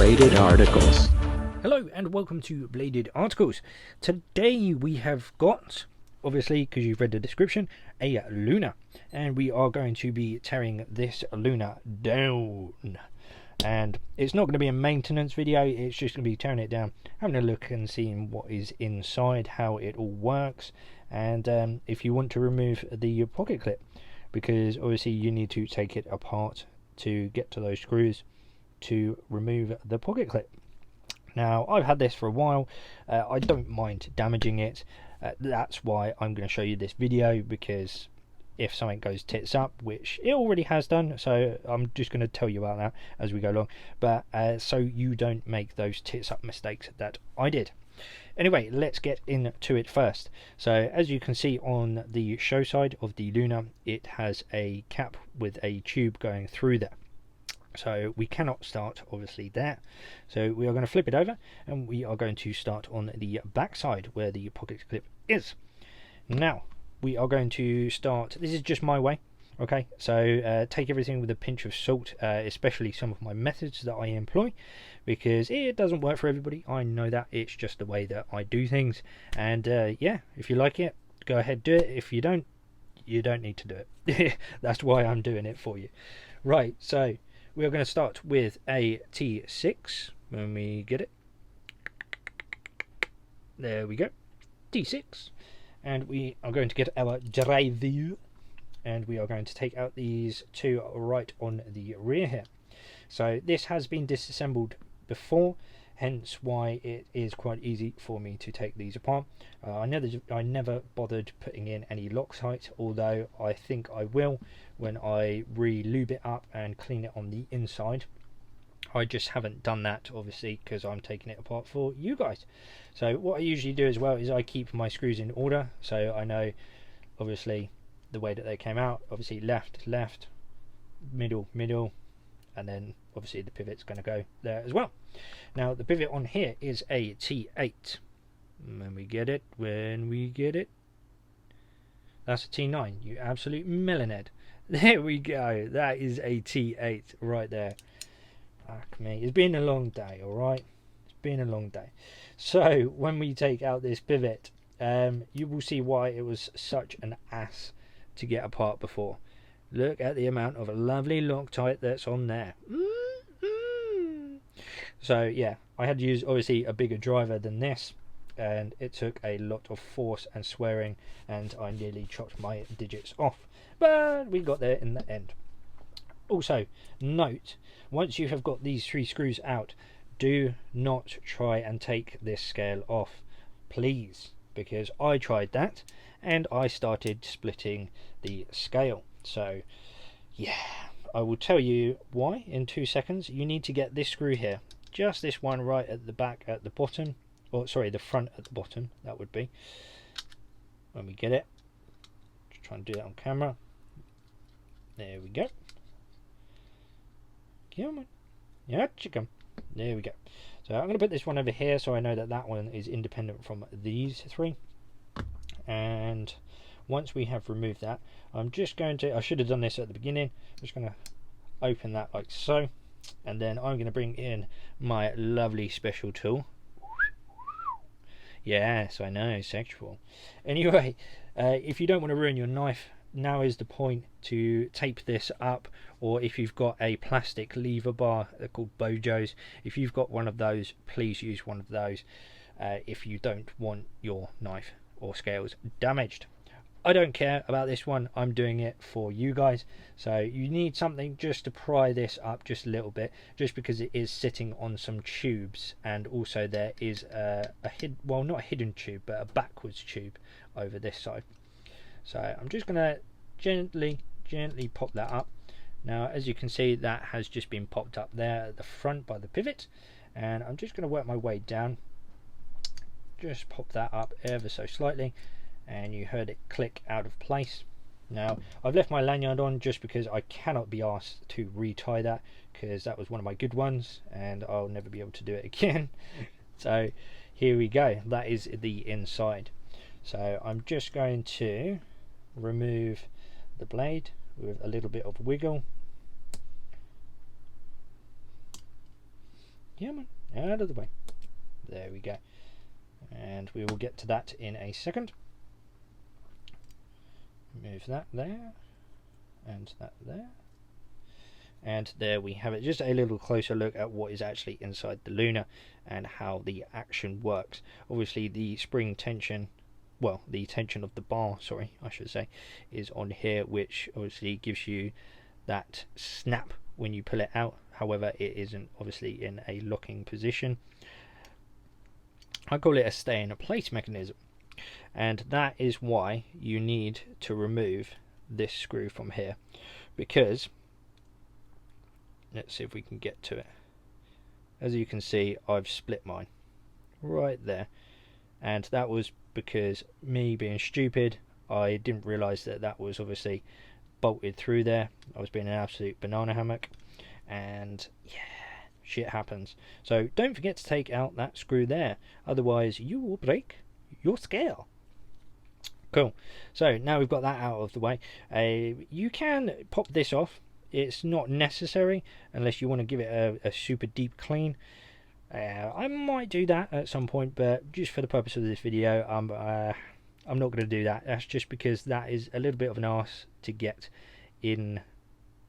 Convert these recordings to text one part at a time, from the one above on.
Bladed Articles. Hello and welcome to Bladed Articles. Today we have got, obviously because you've read the description, a Luna, and we are going to be tearing this Luna down. And it's not going to be a maintenance video, it's just going to be tearing it down, having a look and seeing what is inside, how it all works, and if you want to remove the pocket clip, because obviously you need to take it apart to get to those screws to remove the pocket clip. Now, I've had this for a while. I don't mind damaging it. That's why I'm going to show you this video, because if something goes tits up, which it already has done, so I'm just going to tell you about that as we go along, but so you don't make those tits up mistakes that I did. Anyway, let's get into it first. So as you can see on the show side of the Luna, it has a cap with a tube going through there. So we cannot start obviously there, so we are going to flip it over and we are going to start on the back side where the pocket clip is. Now we are going to start, this is just my way, okay, so take everything with a pinch of salt, especially some of my methods that I employ, because it doesn't work for everybody. I know that, it's just the way that I do things, and yeah, if you like it, go ahead, do it. If you don't, you don't need to do it. That's why I'm doing it for you. Right, so we are going to start with a T6 when we get it. There we go, T6, and we are going to get our driver, and we are going to take out these two right on the rear here. So this has been disassembled before, hence why it is quite easy for me to take these apart. I never bothered putting in any Loctite, although I think I will when I re-lube it up and clean it on the inside. I just haven't done that obviously because I'm taking it apart for you guys. So what I usually do as well is I keep my screws in order, so I know obviously the way that they came out. Obviously left, left, middle, middle, and then obviously the pivot's going to go there as well. Now the pivot on here is a T8. When we get it, that's a T9, you absolute millionhead. There we go, that is a T8 right there. Fuck me, it's been a long day, alright? It's been a long day. So when we take out this pivot, you will see why it was such an ass to get apart before. Look at the amount of lovely Loctite that's on there. So yeah, I had to use obviously a bigger driver than this, and it took a lot of force and swearing, and I nearly chopped my digits off, but we got there in the end. Also note, once you have got these three screws out, do not try and take this scale off, please, because I tried that and I started splitting the scale. So yeah, I will tell you why in 2 seconds. You need to get this screw here, just this one right at the back at the bottom, or sorry, the front at the bottom, that would be. When we get it, just try and do that on camera. There we go. Come on, yeah, chicken. There we go. So I'm going to put this one over here so I know that that one is independent from these three. And once we have removed that, I'm just going to, I should have done this at the beginning, I'm just going to open that like so, and then I'm going to bring in my lovely special tool. Yes, I know, sexual. Anyway, if you don't want to ruin your knife, now is the point to tape this up, or if you've got a plastic lever bar, they're called bojos, if you've got one of those, please use one of those if you don't want your knife or scales damaged. I don't care about this one, I'm doing it for you guys. So you need something just to pry this up just a little bit, just because it is sitting on some tubes, and also there is well, not a hidden tube, but a backwards tube over this side. So I'm just going to gently pop that up. Now as you can see, that has just been popped up there at the front by the pivot, and I'm just going to work my way down, just pop that up ever so slightly, and you heard it click out of place. Now I've left my lanyard on just because I cannot be asked to retie that, because that was one of my good ones and I'll never be able to do it again. So here we go, that is the inside. So I'm just going to remove the blade with a little bit of wiggle. Come on, out of the way. There we go. And we will get to that in a second. Move that there, and that there. And there we have it. Just a little closer look at what is actually inside the Luna and how the action works. Obviously the spring tension, well, the tension of the bar, sorry, I should say, is on here, which obviously gives you that snap when you pull it out. However, it isn't obviously in a locking position. I call it a stay in place mechanism, and that is why you need to remove this screw from here, because let's see if we can get to it. As you can see, I've split mine right there, and that was because me being stupid, I didn't realise that that was obviously bolted through there. I was being an absolute banana hammock, and yeah, shit happens. So don't forget to take out that screw there, otherwise you will break your scale. Cool. So now we've got that out of the way, you can pop this off. It's not necessary unless you want to give it a super deep clean. I might do that at some point, but just for the purpose of this video, I'm not going to do that. That's just because that is a little bit of an arse to get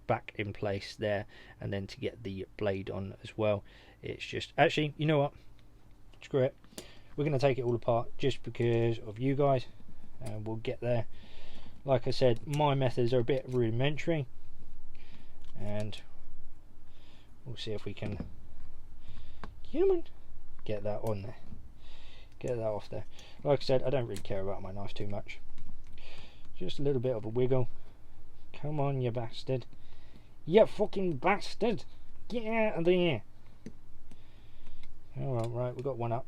back in place there, and then to get the blade on as well. It's just, actually, you know what, screw it, we're going to take it all apart just because of you guys, and we'll get there. Like I said, my methods are a bit rudimentary, and we'll see if we can get that on there, get that off there. Like I said, I don't really care about my knife too much, just a little bit of a wiggle. Come on, you bastard, you fucking bastard, get out of there. Alright, right, we've got one up.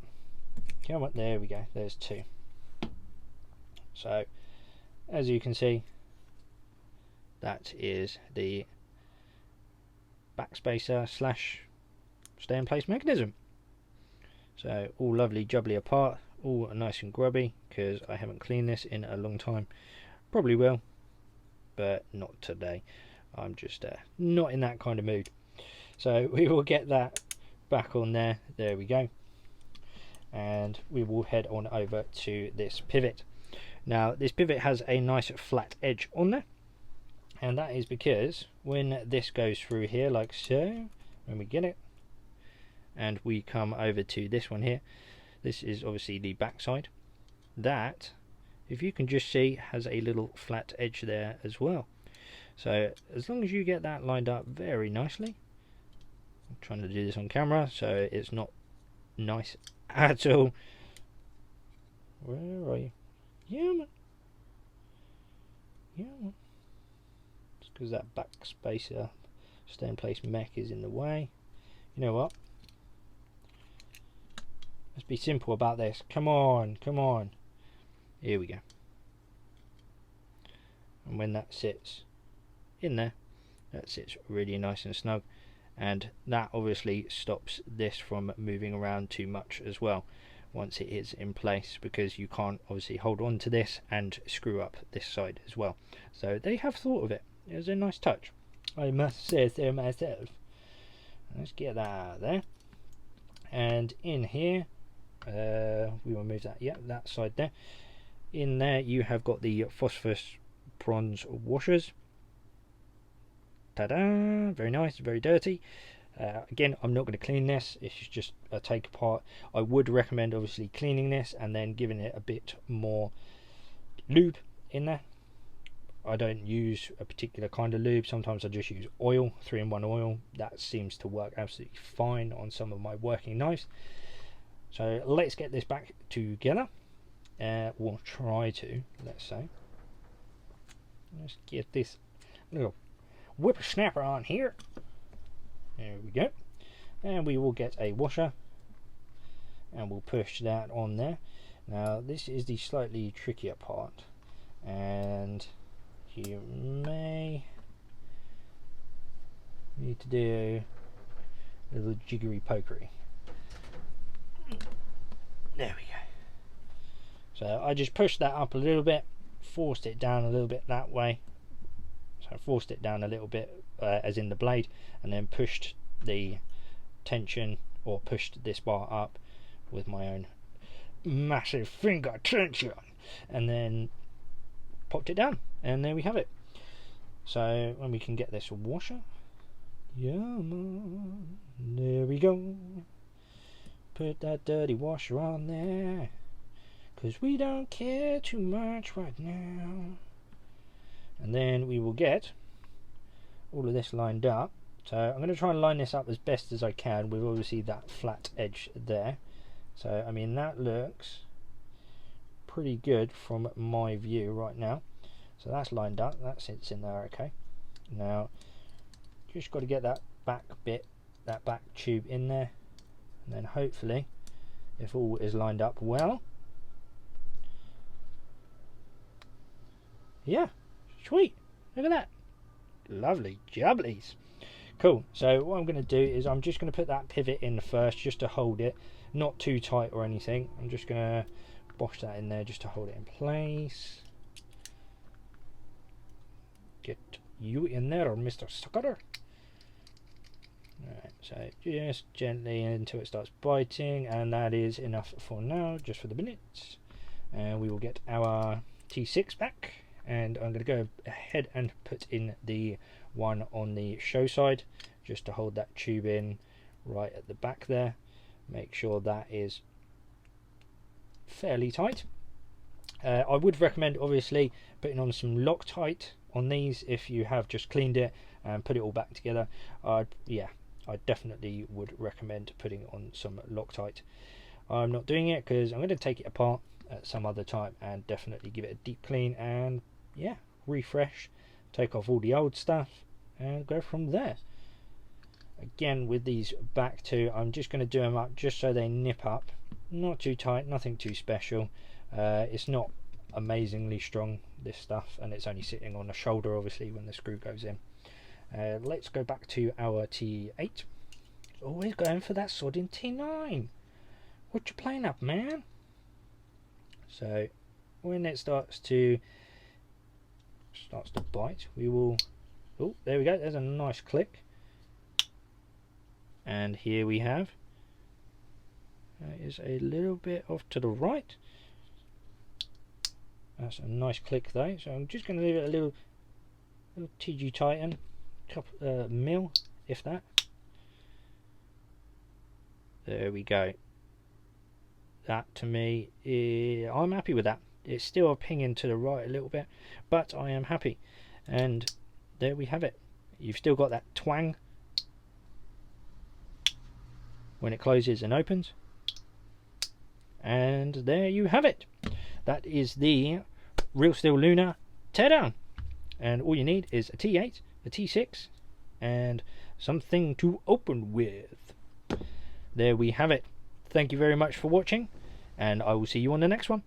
Come on, there we go, there's two. So as you can see, that is the backspacer slash stay in place mechanism. So all lovely jubbly apart, all nice and grubby, because I haven't cleaned this in a long time. Probably will, but not today. I'm just not in that kind of mood. So we will get that back on there. There we go. And we will head on over to this pivot. Now this pivot has a nice flat edge on there, and that is because when this goes through here like so, when we get it and we come over to this one here, this is obviously the back side, that, if you can just see, has a little flat edge there as well. So as long as you get that lined up very nicely, I'm trying to do this on camera so it's not nice at all. Where are you? Yeah, man. Yeah, man. It's because that backspacer stay in place mech is in the way. You know what? Let's be simple about this. Come on, come on. Here we go. And when that sits in there, that sits really nice and snug, and that obviously stops this from moving around too much as well once it is in place, because you can't obviously hold on to this and screw up this side as well. So they have thought of it. It was a nice touch, I must say so myself. Let's get that out of there, and in here we will move that, yeah, that side there. In there you have got the phosphorus bronze washers. Ta-da! Very nice, very dirty. Again, I'm not going to clean this, it's just a take apart. I would recommend obviously cleaning this and then giving it a bit more lube in there. I don't use a particular kind of lube, sometimes I just use oil, 3-in-1 oil. That seems to work absolutely fine on some of my working knives. So let's get this back together. We'll try to, let's say. Let's get this little whippersnapper on here. There we go. And we will get a washer and we'll push that on there. Now this is the slightly trickier part, and you may need to do a little jiggery pokery. There we go. So I just pushed that up a little bit, forced it down a little bit that way. So I forced it down a little bit, as in the blade, and then pushed the tension or pushed this bar up with my own massive finger tension, and then popped it down, and there we have it. So when we can get this washer, yeah man, there we go. Put that dirty washer on there, because we don't care too much right now. And then we will get all of this lined up. So I'm going to try and line this up as best as I can with obviously that flat edge there. So I mean, that looks pretty good from my view right now. So that's lined up, that sits in there okay. Now just got to get that back bit, that back tube in there, and then hopefully, if all is lined up well, yeah, sweet, look at that, lovely jubblies. Cool. So what I'm going to do is I'm just going to put that pivot in first, just to hold it, not too tight or anything. I'm just going to bosh that in there just to hold it in place. Get you in there, Mr. Sucker. Alright, so just gently until it starts biting, and that is enough for now, just for the minutes. And we will get our T6 back, and I'm going to go ahead and put in the one on the show side, just to hold that tube in right at the back there. Make sure that is fairly tight. I would recommend obviously putting on some Loctite on these if you have just cleaned it and put it all back together. Yeah, I definitely would recommend putting on some Loctite. I'm not doing it because I'm going to take it apart at some other time and definitely give it a deep clean and yeah, refresh, take off all the old stuff and go from there. Again, with these back two, I'm just going to do them up just so they nip up, not too tight, nothing too special. It's not amazingly strong, this stuff, and it's only sitting on the shoulder obviously when the screw goes in. Let's go back to our T8. Always going for that sodding T9. What you playing up, man? So when it starts to bite, we will, oh, there we go, there's a nice click, and here we have, that is a little bit off to the right. That's a nice click though, so I'm just going to leave it a little TG Titan, mil, if that. There we go. That to me, I'm happy with that. It's still pinging to the right a little bit, but I am happy. And there we have it. You've still got that twang when it closes and opens. And there you have it. That is the Real Steel Luna teardown. And all you need is a T8, a T6, and something to open with. There we have it. Thank you very much for watching, and I will see you on the next one.